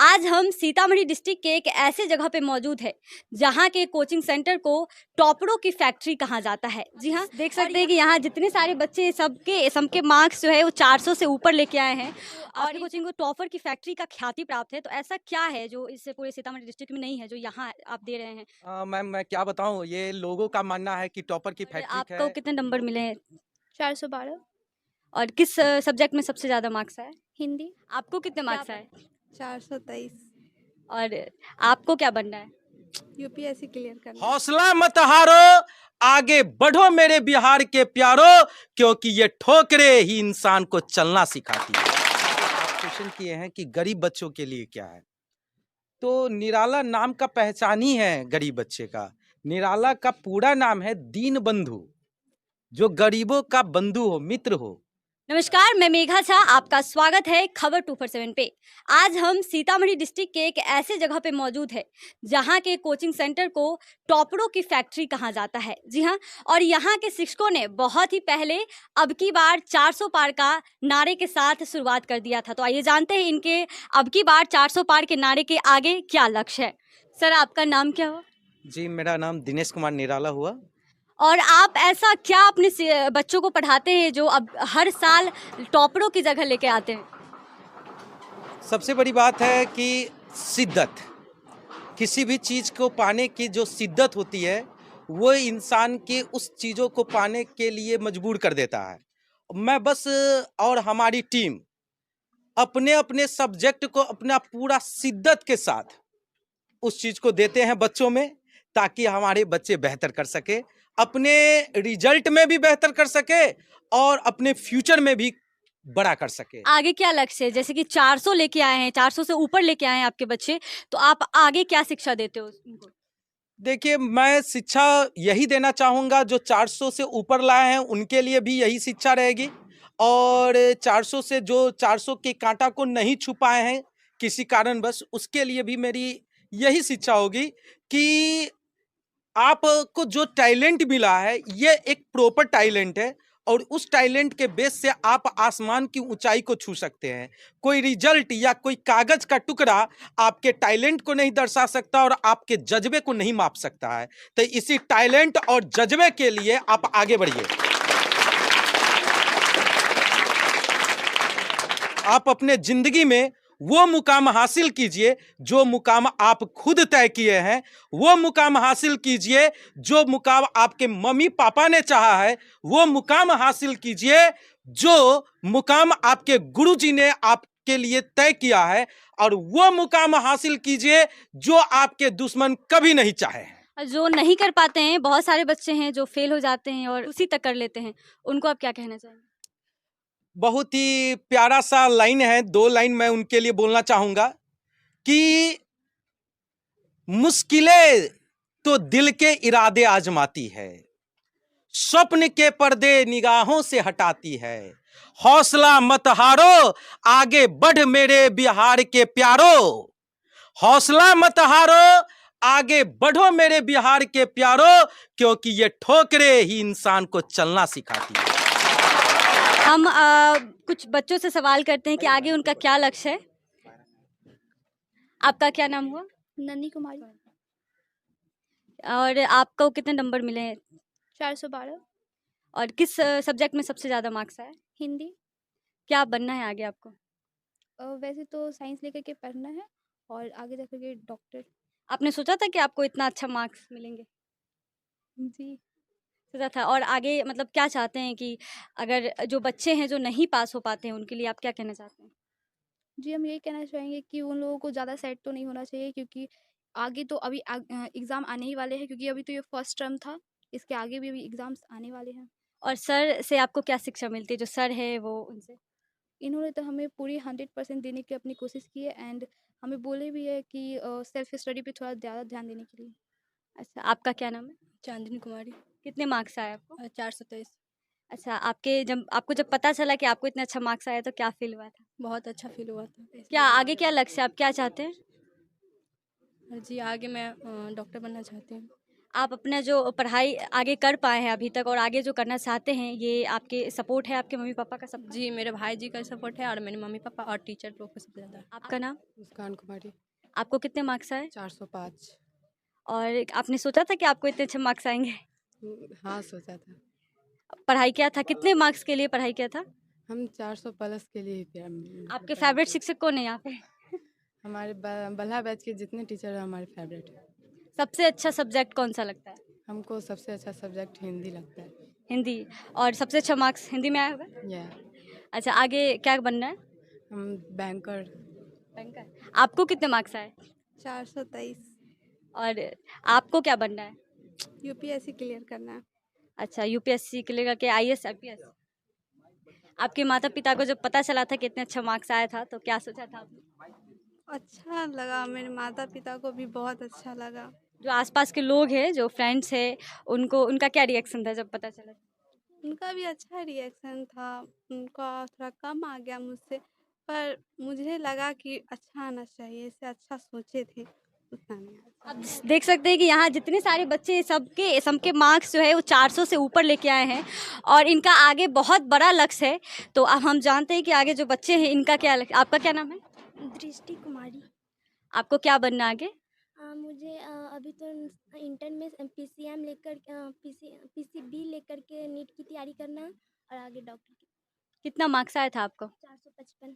आज हम सीतामढ़ी डिस्ट्रिक्ट के एक ऐसे जगह पे मौजूद है जहाँ के कोचिंग सेंटर को टॉपरों की फैक्ट्री कहा जाता है। जी हाँ, देख सकते हैं कि यहाँ जितने सारे बच्चे सबके मार्क्स जो है वो 400 से ऊपर लेके आए हैं और कोचिंग को टॉपर की फैक्ट्री का ख्याति प्राप्त है। तो ऐसा क्या है जो इससे पूरे सीतामढ़ी डिस्ट्रिक्ट में नहीं है जो यहाँ आप दे रहे हैं? मैम मैं क्या बताऊँ, ये लोगों का मानना है कि टॉपर की और फैक्ट्री आपको है। कितने नंबर मिले हैं 412 और किस सब्जेक्ट में सबसे ज़्यादा मार्क्स आए? हिंदी। आपको कितने मार्क्स आए 423 और आपको क्या बनना है? यूपीएससी क्लियर करना। हौसला मत हारो, आगे बढ़ो मेरे बिहार के प्यारो, क्योंकि ये ठोकरे ही इंसान को चलना सिखाती है। आप क्वेश्चन किए हैं कि गरीब बच्चों के लिए क्या है, तो निराला नाम का पहचान ही है गरीब बच्चे का। निराला का पूरा नाम है दीन बंधु, जो गरीबों का बंधु हो, मित्र हो। नमस्कार, मैं मेघा झा, आपका स्वागत है खबर 247 पे। आज हम सीतामढ़ी डिस्ट्रिक्ट के एक ऐसे जगह पे मौजूद है जहाँ के कोचिंग सेंटर को टॉपरों की फैक्ट्री कहा जाता है। जी हाँ, और यहाँ के शिक्षकों ने बहुत ही पहले अब की बार 400 पार का नारे के साथ शुरुआत कर दिया था। तो आइए जानते हैं इनके अब की बार 400 पार के नारे के आगे क्या लक्ष्य है। सर, आपका नाम क्या हुआ जी, मेरा नाम दिनेश कुमार निराला हुआ। और आप ऐसा क्या अपने बच्चों को पढ़ाते हैं जो अब हर साल टॉपरों की जगह लेके आते हैं? सबसे बड़ी बात है कि शिद्दत, किसी भी चीज़ को पाने की जो शिद्दत होती है वो इंसान के उस चीज़ों को पाने के लिए मजबूर कर देता है। मैं बस और हमारी टीम अपने अपने सब्जेक्ट को अपना पूरा शिद्दत के साथ उस चीज़ को देते हैं बच्चों में, ताकि हमारे बच्चे बेहतर कर सके, अपने रिजल्ट में भी बेहतर कर सके और अपने फ्यूचर में भी बड़ा कर सके। आगे क्या लक्ष्य है? जैसे कि 400 लेके आए हैं, 400 से ऊपर लेके आए हैं आपके बच्चे, तो आप आगे क्या शिक्षा देते हो उनको? देखिए, मैं शिक्षा यही देना चाहूँगा, जो 400 से ऊपर लाए हैं उनके लिए भी यही शिक्षा रहेगी, और 400 से जो 400 के कांटा को नहीं छू पाए हैं किसी कारणवश, उसके लिए भी मेरी यही शिक्षा होगी कि आपको जो टैलेंट मिला है ये एक प्रॉपर टैलेंट है, और उस टैलेंट के बेस से आप आसमान की ऊंचाई को छू सकते हैं। कोई रिजल्ट या कोई कागज का टुकड़ा आपके टैलेंट को नहीं दर्शा सकता और आपके जज्बे को नहीं माप सकता है। तो इसी टैलेंट और जज्बे के लिए आप आगे बढ़िए। आप अपने जिंदगी में वो मुकाम हासिल कीजिए जो मुकाम आप खुद तय किए हैं, वो मुकाम हासिल कीजिए जो मुकाम आपके मम्मी पापा ने चाहा है, वो मुकाम हासिल कीजिए जो मुकाम आपके गुरुजी ने आपके लिए तय किया है, और वो मुकाम हासिल कीजिए जो आपके दुश्मन कभी नहीं चाहे हैं। और जो नहीं कर पाते हैं, बहुत सारे बच्चे हैं जो फेल हो जाते हैं और उसी तक कर लेते हैं, उनको आप क्या कहना चाहेंगे? बहुत ही प्यारा सा लाइन है, 2 लाइन मैं उनके लिए बोलना चाहूंगा कि मुश्किलें तो दिल के इरादे आजमाती है, स्वप्न के पर्दे निगाहों से हटाती है। हौसला मत हारो, आगे बढ़ मेरे बिहार के प्यारो। हौसला मत हारो, आगे बढ़ो मेरे बिहार के प्यारो, क्योंकि ये ठोकरे ही इंसान को चलना सिखाती है। हम कुछ बच्चों से सवाल करते हैं कि आगे उनका क्या लक्ष्य है। आपका क्या नाम हुआ नन्ही कुमारी। और आपको कितने नंबर मिले हैं 412 और किस सब्जेक्ट में सबसे ज़्यादा मार्क्स आए? हिंदी। क्या बनना है आगे आपको? वैसे तो साइंस लेकर के पढ़ना है और आगे जा करके डॉक्टर। आपने सोचा था कि आपको इतना अच्छा मार्क्स मिलेंगे? जी। सोचा था। और आगे मतलब क्या चाहते हैं कि अगर जो बच्चे हैं जो नहीं पास हो पाते हैं उनके लिए आप क्या कहना चाहते हैं? जी, हम यही कहना चाहेंगे कि उन लोगों को ज़्यादा सेट तो नहीं होना चाहिए, क्योंकि आगे तो अभी एग्ज़ाम आने ही वाले हैं, क्योंकि अभी तो ये फर्स्ट टर्म था। इसके आगे भी अभी एग्ज़ाम्स आने वाले हैं। और सर से आपको क्या शिक्षा मिलती है, जो सर है वो उनसे? इन्होंने तो हमें पूरी 100% देने की अपनी कोशिश की है, एंड हमें बोले भी है कि सेल्फ स्टडी पे थोड़ा ज़्यादा ध्यान देने के लिए। अच्छा, आपका क्या नाम है? चांदनी कुमारी। कितने मार्क्स आए आपको? 423। अच्छा, आपको जब पता चला कि आपको इतना अच्छा मार्क्स आया तो क्या फ़ील हुआ था? बहुत अच्छा फील हुआ था। क्या आगे क्या लक्ष्य है? आप क्या चाहते हैं? जी, आगे मैं डॉक्टर बनना चाहती हूँ। आप अपना जो पढ़ाई आगे कर पाए हैं अभी तक और आगे जो करना चाहते हैं, ये आपके सपोर्ट है आपके मम्मी-पापा का सबका? जी, मेरे भाई जी का सपोर्ट है और मेरे मम्मी-पापा और टीचर लोग का सबसे ज़्यादा। आपका नाम? मुस्कान कुमारी आपको कितने मार्क्स आए? 405। और आपने सोचा था कि आपको इतने अच्छे मार्क्स आएँगे? हाँ, सोचा था। पढ़ाई किया था, कितने मार्क्स के लिए पढ़ाई किया था? हम 400 प्लस के लिए ही आपके पढ़ाई फेवरेट किए। शिक्षक कौन है यहाँ पे? हमारे बल्हा बैच के जितने टीचर हैं हमारे फेवरेट हैं। सबसे अच्छा सब्जेक्ट कौन-सा लगता है? हमको सबसे अच्छा सब्जेक्ट हिंदी लगता है। हिंदी। और सबसे अच्छा मार्क्स हिंदी में आया होगा? या अच्छा, आगे क्या बनना है? हम बैंकर। बैंकर। आपको कितने मार्क्स आए? 423 और आपको क्या बनना है? यूपीएससी क्लियर करना है। अच्छा, यूपीएससी क्लियर करके आईएएस, आईपीएस। आपके माता-पिता को जब पता चला था कि इतने अच्छा मार्क्स आया था, तो क्या सोचा था आपने? अच्छा लगा, मेरे माता पिता को भी बहुत अच्छा लगा। जो आसपास के लोग हैं, जो फ्रेंड्स हैं, उनको उनका क्या रिएक्शन था जब पता चला? उनका भी अच्छा रिएक्शन था, उनका थोड़ा कम आ गया मुझसे, पर मुझे लगा कि अच्छा आना चाहिए, इससे अच्छा सोचे थे, उतना नहीं आया। आप देख सकते हैं कि यहाँ जितने सारे बच्चे सबके सबके मार्क्स जो है वो 400 से ऊपर लेके आए हैं और इनका आगे बहुत बड़ा लक्ष्य है। तो अब हम जानते हैं कि आगे जो बच्चे हैं इनका क्या लक्ष्य। आपका क्या नाम है? दृष्टि कुमारी। आपको क्या बनना है आगे? मुझे अभी तो इंटर में पीसीएम लेकर पीसीबी लेकर के नीट की तैयारी करना है और आगे डॉक्टर की। कितना मार्क्स आया था आपको? 455।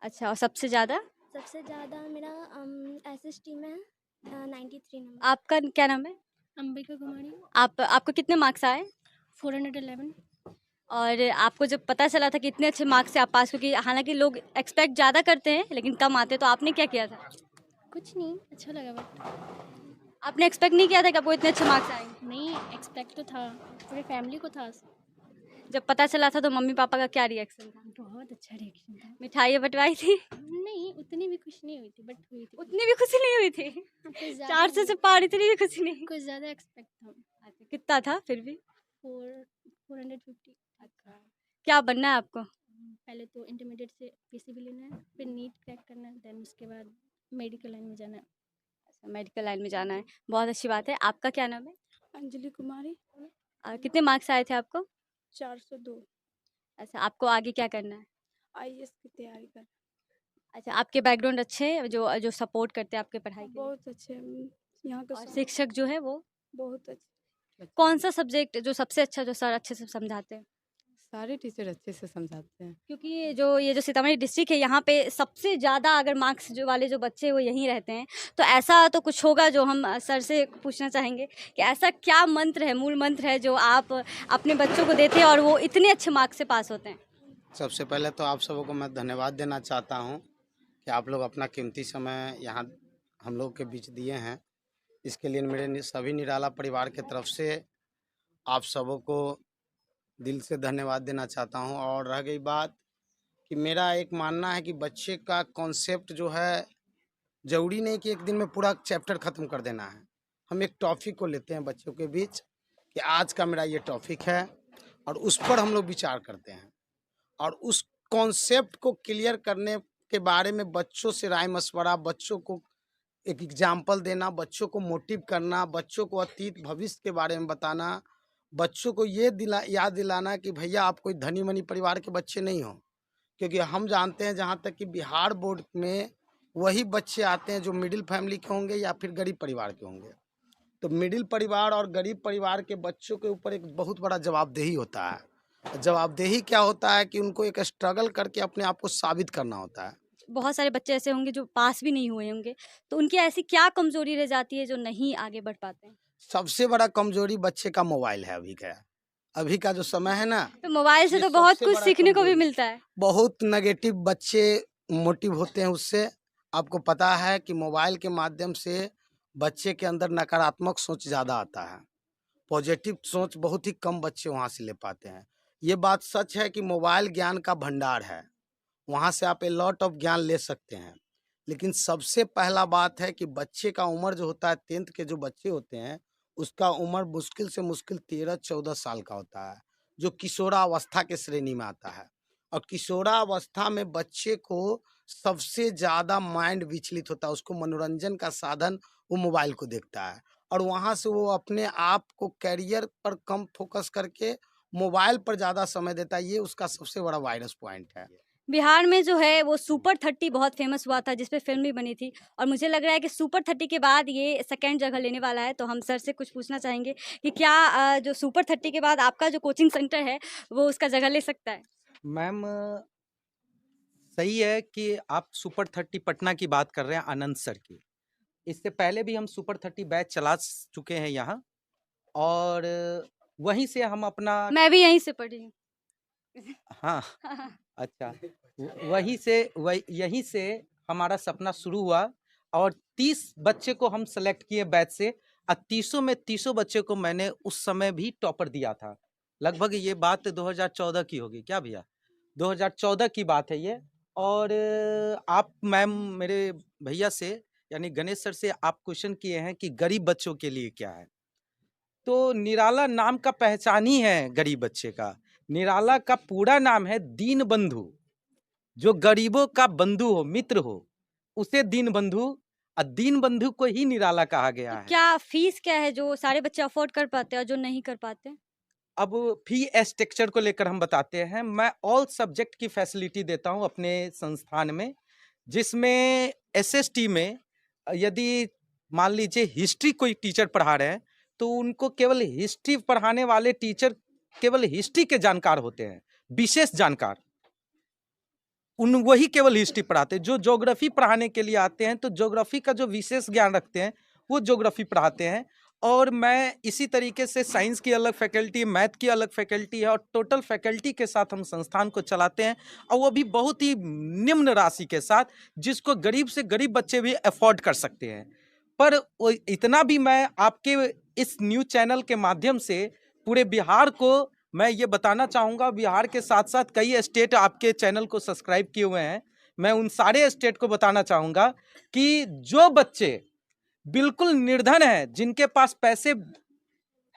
अच्छा, और सबसे ज़्यादा? सबसे ज़्यादा मेरा एसएसटी में 93 नंबर। आपका क्या नाम है? अंबिका कुमारी। आपको कितने मार्क्स आए? 411। और आपको जब पता चला था कि इतने अच्छे मार्क्स से आप पास, क्योंकि हालांकि लोग एक्सपेक्ट ज़्यादा करते हैं लेकिन कम आते हैं, तो आपने क्या किया था? कुछ नहीं, अच्छा लगा बट आपने एक्सपेक्ट नहीं किया था कि आपको इतने अच्छे मार्क्स आएंगे? नहीं, एक्सपेक्ट तो था, पूरे फैमिली को था। जब पता चला था तो मम्मी पापा का क्या रिएक्शन था? बहुत अच्छा रिएक्शन था। मिठाइयाँ बंटवाई थी? नहीं, उतनी भी खुश नहीं हुई थी, बट हुई थी। उतनी भी खुशी नहीं हुई थी? कुछ ज़्यादा 400 से पार, इतनी भी खुशी नहीं? कुछ ज़्यादा एक्सपेक्ट था। अच्छा, कितना था फिर भी? 450। अच्छा, क्या बनना है आपको? पहले तो इंटरमीडिएट से पीसीबी लेना है, फिर नीट क्रैक करना है, देन उसके बाद मेडिकल लाइन में जाना है। अच्छा, मेडिकल लाइन में जाना है, बहुत अच्छी बात है। आपका क्या नाम है? अंजलि कुमारी। कितने मार्क्स आए थे आपको? 402। अच्छा, आपको आगे क्या करना है? आईएएस की तैयारी कर। अच्छा, आपके बैकग्राउंड अच्छे हैं जो जो सपोर्ट करते हैं आपके पढ़ाई के लिए? बहुत अच्छे यहाँ के और शिक्षक जो है वो बहुत अच्छे। कौन सा सब्जेक्ट जो सबसे अच्छा, जो सर अच्छे से समझाते हैं? सारे टीचर अच्छे से समझाते हैं। क्योंकि ये जो सीतामढ़ी डिस्ट्रिक्ट है, यहाँ पे सबसे ज़्यादा अगर मार्क्स जो वाले जो बच्चे हैं वो यहीं रहते हैं, तो ऐसा तो कुछ होगा जो हम सर से पूछना चाहेंगे कि ऐसा क्या मंत्र है, मूल मंत्र है जो आप अपने बच्चों को देते हैं और वो इतने अच्छे मार्क्स से पास होते हैं? सबसे पहले तो आप सबों को मैं धन्यवाद देना चाहता हूं कि आप लोग अपना कीमती समय यहाँ हम लोग के बीच दिए हैं। इसके लिए मेरे सभी निराला परिवार के तरफ से आप सबों को दिल से धन्यवाद देना चाहता हूं। और रह गई बात कि मेरा एक मानना है कि बच्चे का कॉन्सेप्ट जो है, ज़रूरी नहीं कि एक दिन में पूरा चैप्टर ख़त्म कर देना है। हम एक टॉपिक को लेते हैं बच्चों के बीच कि आज का मेरा ये टॉपिक है और उस पर हम लोग विचार करते हैं और उस कॉन्सेप्ट को क्लियर करने के बारे में बच्चों से राय मशवरा, बच्चों को एक एग्जाम्पल देना, बच्चों को मोटिव करना, बच्चों को अतीत भविष्य के बारे में बताना, बच्चों को ये याद दिलाना कि भैया आप कोई धनी मनी परिवार के बच्चे नहीं हो। क्योंकि हम जानते हैं जहाँ तक कि बिहार बोर्ड में वही बच्चे आते हैं जो मिडिल फैमिली के होंगे या फिर गरीब परिवार के होंगे। तो मिडिल परिवार और गरीब परिवार के बच्चों के ऊपर एक बहुत बड़ा जवाबदेही होता है। जवाबदेही क्या होता है कि उनको एक स्ट्रगल करके अपने आप को साबित करना होता है। बहुत सारे बच्चे ऐसे होंगे जो पास भी नहीं हुए होंगे, तो उनकी ऐसी क्या कमज़ोरी रह जाती है जो नहीं आगे बढ़ पाते हैं? सबसे बड़ा कमजोरी बच्चे का मोबाइल है। अभी का जो समय है ना, तो मोबाइल से ये तो बहुत सबसे कुछ बड़ा सीखने को भी कमजोरी। मिलता है। बहुत नेगेटिव बच्चे मोटिव होते हैं उससे। आपको पता है कि मोबाइल के माध्यम से बच्चे के अंदर नकारात्मक सोच ज़्यादा आता है, पॉजिटिव सोच बहुत ही कम बच्चे वहाँ से ले पाते हैं। ये बात सच है कि मोबाइल ज्ञान का भंडार है, वहाँ से आप ए लॉट ऑफ ज्ञान ले सकते हैं। लेकिन सबसे पहला बात है कि बच्चे का उम्र जो होता है, 10th के जो बच्चे होते हैं उसका उम्र मुश्किल से मुश्किल 13-14 साल का होता है, जो किशोरावस्था के श्रेणी में आता है। और किशोरावस्था में बच्चे को सबसे ज़्यादा माइंड विचलित होता है, उसको मनोरंजन का साधन वो मोबाइल को देखता है। और वहाँ से वो अपने आप को करियर पर कम फोकस करके मोबाइल पर ज़्यादा समय देता है। ये उसका सबसे बड़ा वायरस पॉइंट है। बिहार में जो है वो सुपर 30 बहुत फेमस हुआ था, जिस पे फिल्म भी बनी थी, और मुझे लग रहा है कि सुपर 30 के बाद ये सेकंड जगह लेने वाला है। तो हम सर से कुछ पूछना चाहेंगे कि क्या जो सुपर 30 के बाद आपका जो कोचिंग सेंटर है वो उसका जगह ले सकता है? मैम सही है कि आप सुपर 30 पटना की बात कर रहे हैं, आनंद सर की। इससे पहले भी हम सुपर 30 बैच चला चुके हैं यहाँ, और वहीं से हम अपना मैं भी यहीं से पढ़ी हूँ। हाँ, अच्छा, यहीं से हमारा सपना शुरू हुआ, और 30 बच्चे को हम सेलेक्ट किए बैच से, और 30 में 30 बच्चे को मैंने उस समय भी टॉपर दिया था। लगभग ये बात 2014 की होगी क्या भैया? 2014 की बात है ये। और आप मैम मेरे भैया से यानी गणेश सर से आप क्वेश्चन किए हैं कि गरीब बच्चों के लिए क्या है, तो निराला नाम का पहचान ही है गरीब बच्चे का। निराला का पूरा नाम है दीन बंधु, जो गरीबों का बंधु हो, मित्र हो, उसे दीन बंधु, और दीन बंधु को ही निराला कहा गया तो है। क्या फीस क्या है जो सारे बच्चे अफोर्ड कर पाते हैं और जो नहीं कर पाते? अब फी स्ट्रक्चर को लेकर हम बताते हैं। मैं ऑल सब्जेक्ट की फैसिलिटी देता हूं अपने संस्थान में, जिसमें एसएसटी में यदि मान लीजिए हिस्ट्री कोई टीचर पढ़ा रहे हैं, तो उनको केवल हिस्ट्री पढ़ाने वाले टीचर केवल हिस्ट्री के जानकार होते हैं, विशेष जानकार वही केवल हिस्ट्री पढ़ाते हैं। जो ज्योग्राफी पढ़ाने के लिए आते हैं, तो ज्योग्राफी का जो विशेष ज्ञान रखते हैं वो ज्योग्राफी पढ़ाते हैं। और मैं इसी तरीके से साइंस की अलग फैकल्टी, मैथ की अलग फैकल्टी है, और टोटल फैकल्टी के साथ हम संस्थान को चलाते हैं, और वो भी बहुत ही निम्न राशि के साथ, जिसको गरीब से गरीब बच्चे भी अफोर्ड कर सकते हैं। पर वो इतना भी मैं आपके इस न्यूज़ चैनल के माध्यम से पूरे बिहार को मैं ये बताना चाहूँगा, बिहार के साथ साथ कई स्टेट आपके चैनल को सब्सक्राइब किए हुए हैं। मैं उन सारे स्टेट को बताना चाहूँगा कि जो बच्चे बिल्कुल निर्धन हैं, जिनके पास पैसे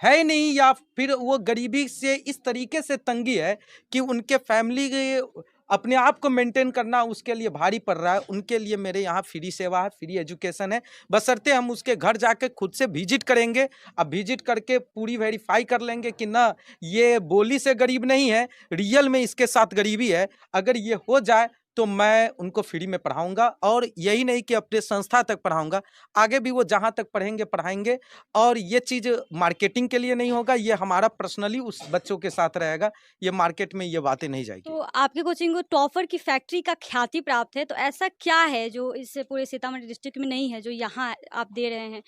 है ही नहीं, या फिर वो गरीबी से इस तरीके से तंगी है कि उनके फैमिली के अपने आप को मेंटेन करना उसके लिए भारी पड़ रहा है, उनके लिए मेरे यहाँ फ्री सेवा है, फ्री एजुकेशन है। बशर्ते हम उसके घर जाके खुद से विजिट करेंगे, अब विजिट करके पूरी वेरीफाई कर लेंगे कि ना ये बोली से गरीब नहीं है, रियल में इसके साथ गरीबी है। अगर ये हो जाए तो मैं उनको फ्री में पढ़ाऊंगा, और यही नहीं कि अपने संस्था तक पढ़ाऊंगा, आगे भी वो जहाँ तक पढ़ेंगे पढ़ाएंगे। और ये चीज़ मार्केटिंग के लिए नहीं होगा, ये हमारा पर्सनली उस बच्चों के साथ रहेगा, ये मार्केट में ये बातें नहीं जाएगी। तो आपकी कोचिंग को टॉपर की फैक्ट्री का ख्याति प्राप्त है, तो ऐसा क्या है जो इस पूरे सीतामढ़ी डिस्ट्रिक्ट में नहीं है जो यहाँ आप दे रहे हैं?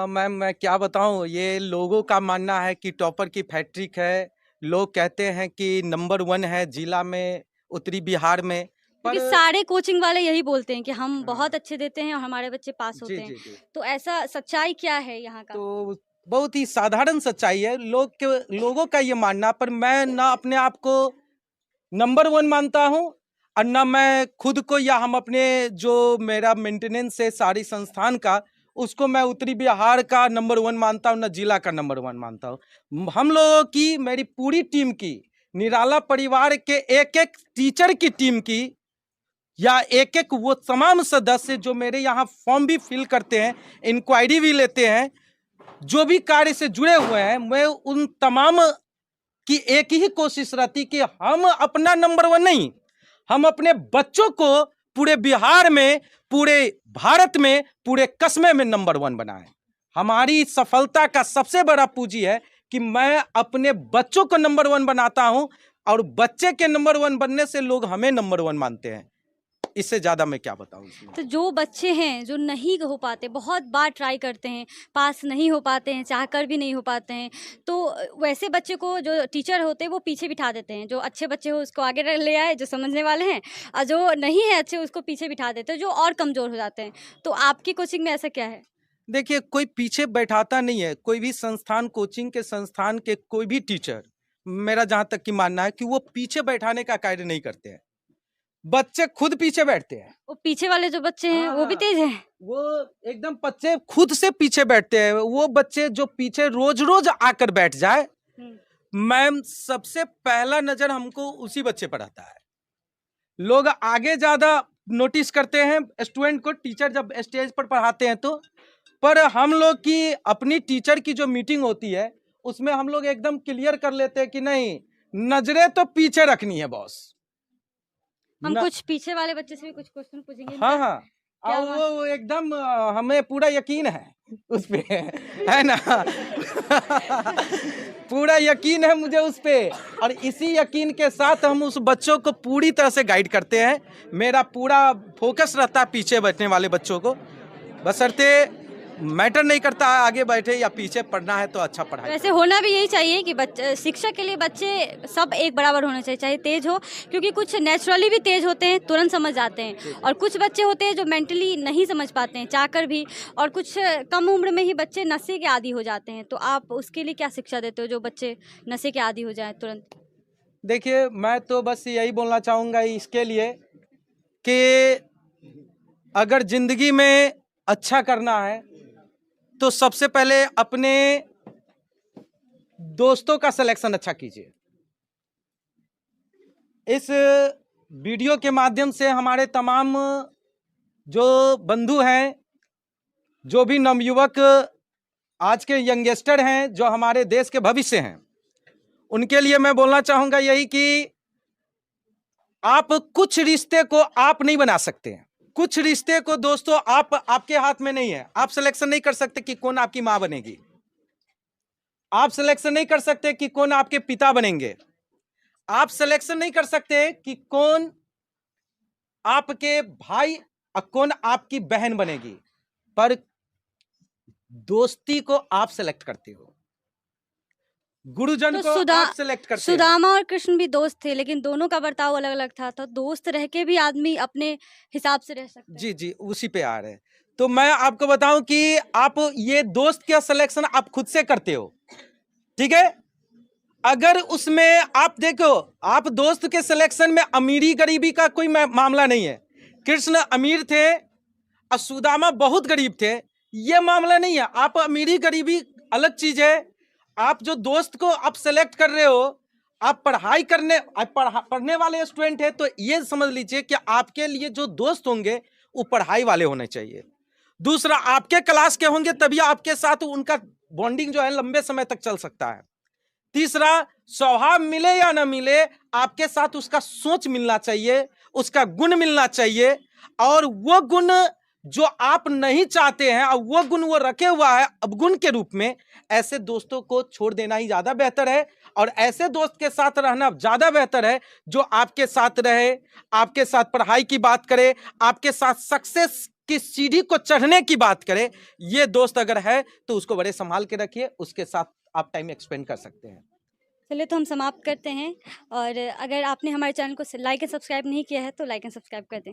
मैम मैं क्या बताऊं, ये लोगों का मानना है कि टॉपर की फैक्ट्री है। लोग कहते हैं कि नंबर 1 है जिला में, उत्तरी बिहार में। क्योंकि पर सारे कोचिंग वाले यही बोलते हैं कि हम हाँ। बहुत अच्छे देते हैं और हमारे बच्चे पास जी होते जी हैं। जी तो ऐसा सच्चाई क्या है यहाँ का? तो बहुत ही साधारण सच्चाई है लोगों का ये मानना, पर मैं ना अपने आप को नंबर 1 मानता हूँ, और ना मैं खुद को, या हम अपने जो मेरा मेंटेनेंस है सारी संस्थान का, उसको मैं उत्तरी बिहार का नंबर 1 मानता हूँ, ना जिला का नंबर 1 मानता हूँ। हम लोगों की, मेरी पूरी टीम की, निराला परिवार के एक एक टीचर की टीम की, या एक एक वो तमाम सदस्य जो मेरे यहाँ फॉर्म भी फिल करते हैं, इंक्वायरी भी लेते हैं, जो भी कार्य से जुड़े हुए हैं, मैं उन तमाम की एक ही कोशिश रहती कि हम अपना नंबर 1 नहीं, हम अपने बच्चों को पूरे बिहार में, पूरे भारत में, पूरे कस्बे में नंबर 1 बनाएं। हमारी सफलता का सबसे बड़ा पूंजी है कि मैं अपने बच्चों को नंबर 1 बनाता हूं, और बच्चे के नंबर 1 बनने से लोग हमें नंबर 1 मानते हैं। इससे ज्यादा मैं क्या बताऊं इसमें। तो जो बच्चे हैं जो नहीं हो पाते, बहुत बार ट्राई करते हैं, पास नहीं हो पाते हैं, चाहकर भी नहीं हो पाते हैं, तो वैसे बच्चे को जो टीचर होते हैं वो पीछे बिठा देते हैं। जो अच्छे बच्चे हो उसको आगे ले आए, जो समझने वाले हैं, और जो नहीं है अच्छे उसको पीछे बिठा देते हैं, जो और कमज़ोर हो जाते हैं। तो आपकी कोचिंग में ऐसा क्या है? देखिए, कोई पीछे बैठाता नहीं है, कोई भी संस्थान, कोचिंग के संस्थान के कोई भी टीचर, मेरा जहां तक की मानना है कि वो पीछे बैठाने का कार्य नहीं करते हैं, बच्चे खुद पीछे बैठते हैं। वो पीछे वाले जो बच्चे हैं वो भी हाँ, तेज हैं। वो एकदम बच्चे खुद से पीछे बैठते हैं। वो बच्चे जो पीछे रोज रोज आकर बैठ जाए, मैम सबसे पहला नजर हमको उसी बच्चे पर आता है। लोग आगे ज्यादा नोटिस करते हैं स्टूडेंट को, टीचर जब स्टेज पर पढ़ाते हैं तो पर हम लोग की अपनी टीचर की जो मीटिंग होती है उसमें हम लोग एकदम क्लियर कर लेते हैं कि नहीं, नजरें तो पीछे रखनी है बॉस। हम न- कुछ पीछे वाले बच्चे से भी कुछ क्वेश्चन पूछेंगे हाँ इनका। हाँ, क्या और बात? वो एकदम हमें पूरा यकीन है उस पे है ना पूरा यकीन है मुझे उस पे, और इसी यकीन के साथ हम उस बच्चों को पूरी तरह से गाइड करते हैं। मेरा पूरा फोकस रहता है पीछे बैठने वाले बच्चों को, बशर्ते मैटर नहीं करता है आगे बैठे या पीछे, पढ़ना है तो अच्छा पढ़ाई वैसे करो। होना भी यही चाहिए कि बच्चे, शिक्षक के लिए बच्चे सब एक बराबर होने चाहिए, चाहे तेज हो, क्योंकि कुछ नेचुरली भी तेज होते हैं, तुरंत समझ जाते हैं, और कुछ बच्चे होते हैं जो मेंटली नहीं समझ पाते हैं चाहकर भी, और कुछ कम उम्र में ही बच्चे नशे के आदी हो जाते हैं। तो आप उसके लिए क्या शिक्षा देते हो जो बच्चे नशे के आदी हो जाएं तुरंत? देखिए, मैं तो बस यही बोलना चाहूँगा इसके लिए कि अगर जिंदगी में अच्छा करना है तो सबसे पहले अपने दोस्तों का सिलेक्शन अच्छा कीजिए। इस वीडियो के माध्यम से हमारे तमाम जो बंधु हैं, जो भी नवयुवक आज के यंगस्टर हैं, जो हमारे देश के भविष्य हैं, उनके लिए मैं बोलना चाहूंगा यही कि आप कुछ रिश्ते को आप नहीं बना सकते हैं। कुछ रिश्ते को दोस्तों आपके हाथ में नहीं है। आप सिलेक्शन नहीं कर सकते कि कौन आपकी मां बनेगी, आप सिलेक्शन नहीं कर सकते कि कौन आपके पिता बनेंगे, आप सिलेक्शन नहीं कर सकते कि कौन आपके भाई और कौन आपकी बहन बनेगी, पर दोस्ती को आप सिलेक्ट करते हो, गुरुजन तो को आप सिलेक्ट करते हो। सुदामा और कृष्ण भी दोस्त थे, लेकिन दोनों का बर्ताव अलग अलग था, तो दोस्त रह के भी आदमी अपने हिसाब से रह सकता है। जी जी, उसी पे आ रहे हैं। तो मैं आपको बताऊं कि आप ये दोस्त का सिलेक्शन आप खुद से करते हो, ठीक है। अगर उसमें आप देखो, आप दोस्त के सिलेक्शन में अमीरी गरीबी का कोई मामला नहीं है। कृष्ण अमीर थे और सुदामा बहुत गरीब थे, ये मामला नहीं है। आप अमीरी गरीबी अलग चीज है। आप जो दोस्त को आप सेलेक्ट कर रहे हो, आप पढ़ाई करने पढ़ने वाले स्टूडेंट है, तो ये समझ लीजिए कि आपके लिए जो दोस्त होंगे वो पढ़ाई वाले होने चाहिए। दूसरा, आपके क्लास के होंगे तभी आपके साथ उनका बॉन्डिंग जो है लंबे समय तक चल सकता है। तीसरा, स्वभाव मिले या ना मिले, आपके साथ उसका सोच मिलना चाहिए, उसका गुण मिलना चाहिए, और वो गुण जो आप नहीं चाहते हैं और वो गुण वो रखे हुआ है अवगुण के रूप में, ऐसे दोस्तों को छोड़ देना ही ज्यादा बेहतर है, और ऐसे दोस्त के साथ रहना ज्यादा बेहतर है जो आपके साथ रहे, आपके साथ पढ़ाई की बात करे, आपके साथ सक्सेस की सीढ़ी को चढ़ने की बात करे। ये दोस्त अगर है तो उसको बड़े संभाल के रखिए, उसके साथ आप टाइम एक्सपेंड कर सकते हैं। चलिए, तो हम समाप्त करते हैं, और अगर आपने हमारे चैनल को लाइक एंड सब्सक्राइब नहीं किया है तो लाइक एंड सब्सक्राइब कर दें।